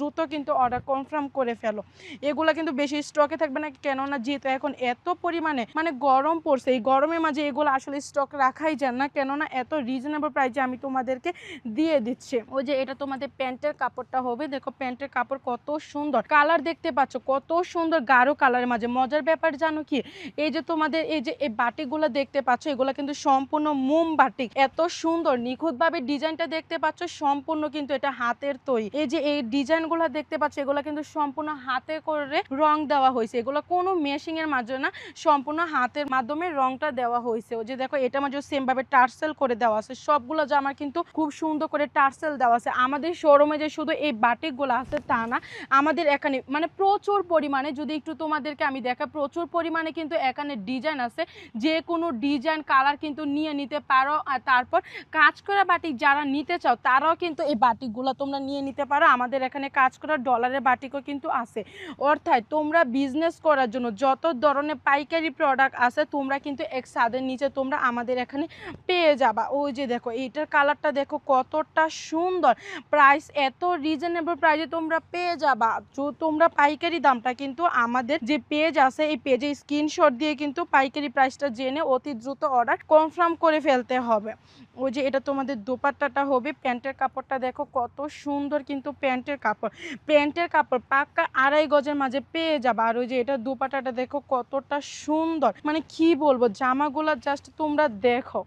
দ্রুত কিন্তু order confirm করে ফেলো। এগুলা কিন্তু বেশি স্টকে থাকবে না, কেননা যেহেতু এখন এত পরিমাণে মানে গরম পড়ছে, এই গরমের মাঝে এগুলো আসলে স্টক রাখাই যায় না, কেননা এত রিজনেবল প্রাইসে আমি তোমাদেরকে দিয়ে দিচ্ছি। ওই যে এটা তোমাদের প্যান্টের কাপড়টা হবে, দেখো প্যান্টের কাপড় কত সুন্দর, কালার দেখতে পাচ্ছ কত সুন্দর গাঢ় কালারের মাঝে। মজার ব্যাপার জানো কি, এই যে তোমাদের এই যে এই বাটিকগুলো দেখতে পাচ্ছ, এগুলো কিন্তু সম্পূর্ণ মোম বাটিক, এত সুন্দর নিখুঁতভাবে ডিজাইনটা দেখতে পাচ্ছ, সম্পূর্ণ কিন্তু এটা হাতের তৈরি। এই যে এই ডিজাইনগুলো দেখতে পাচ্ছ, এগুলো কিন্তু সম্পূর্ণ হাতে করে রং দেওয়া হয়েছে, এগুলো কোনো মেশিং এর মাধ্যমে না, সম্পূর্ণ হাতের মাধ্যমে রংটা দেওয়া হয়েছে। ওই যে দেখো এটা মাঝে সেম ভাবে টার্সেল করে দেওয়া আছে, সবগুলো জামা কিন্তু খুব সুন্দর করে টার্সেল দেওয়া আছে। আমাদের শোরুমে যে শুধু এই বাটিকগুলো আছে তা না, আমাদের এখানে মানে প্রচুর পরিমাণে, যদি একটু তোমাদেরকে আমি দেখা, প্রচুর পরিমাণে কিন্তু এখানে ডিজাইন আছে, যে কোনো ডিজাইন কালার কিন্তু নিয়ে নিতে পারো। আর তারপর কাজ করা বাটিক যারা নিতে চাও তারাও কিন্তু এই বাটিকগুলো তোমরা নিয়ে নিতে পারো। আমাদের এখানে কাজ করা ডলারের বাটিকও কিন্তু আছে। অর্থাৎ তোমরা বিজনেস করার জন্য যত ধরনের পাইকারি প্রোডাক্ট আছে তোমরা কিন্তু এক ছাদের নিচে তোমরা আমাদের এখানে পেয়ে যাবা। ওই যে দেখো এইটার কালারটা দেখো কতটা সুন্দর, প্রাইস এত রিজনেবল প্রাইসে তোমরা পেয়ে যাবা। তোমরা পাইকারি দামটা কিন্তু আমাদের যে পেজ আছে এই পেজে স্ক্রিনশট দিয়ে কিন্তু পাইকারি প্রাইসটা জেনে অতি দ্রুত অর্ডার কনফার্ম করে ফেলতে হবে। ওই যে এটা তোমাদের দোপাট্টাটা হবে, প্যান্টের কাপড়টা দেখো কত সুন্দর, কিন্তু প্যান্টের কাপড় পাক্কা 2.5 গজের মাঝে পেয়ে যাবা। আর ওই যে এটা দোপাট্টাটা দেখো কতটা সুন্দর, মানে কি বলবো, জামাগুলা জাস্ট তোমরা দেখো।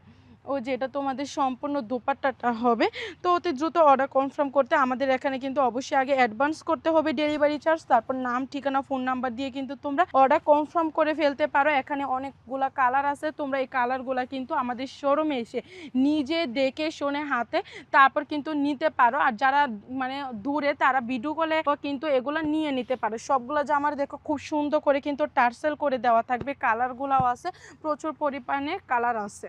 ওই যে এটা তোমাদের সম্পূর্ণ দোপাট্টাটা হবে। তো অতি দ্রুত অর্ডার কনফার্ম করতে আমাদের এখানে কিন্তু অবশ্যই আগে অ্যাডভান্স করতে হবে ডেলিভারি চার্জ, তারপর নাম ঠিকানা ফোন নাম্বার দিয়ে কিন্তু তোমরা অর্ডার কনফার্ম করে ফেলতে পারো। এখানে অনেকগুলা কালার আছে, তোমরা এই কালারগুলা কিন্তু আমাদের শোরুমে এসে নিজে দেখে শুনে হাতে তারপর কিন্তু নিতে পারো। আর যারা মানে দূরে তারা ভিডিও কলে কিন্তু এগুলো নিয়ে নিতে পারো। সবগুলো জামার দেখো খুব সুন্দর করে কিন্তু টার্সেল করে দেওয়া থাকবে, কালারগুলাও আছে, প্রচুর পরিমাণে কালার আছে।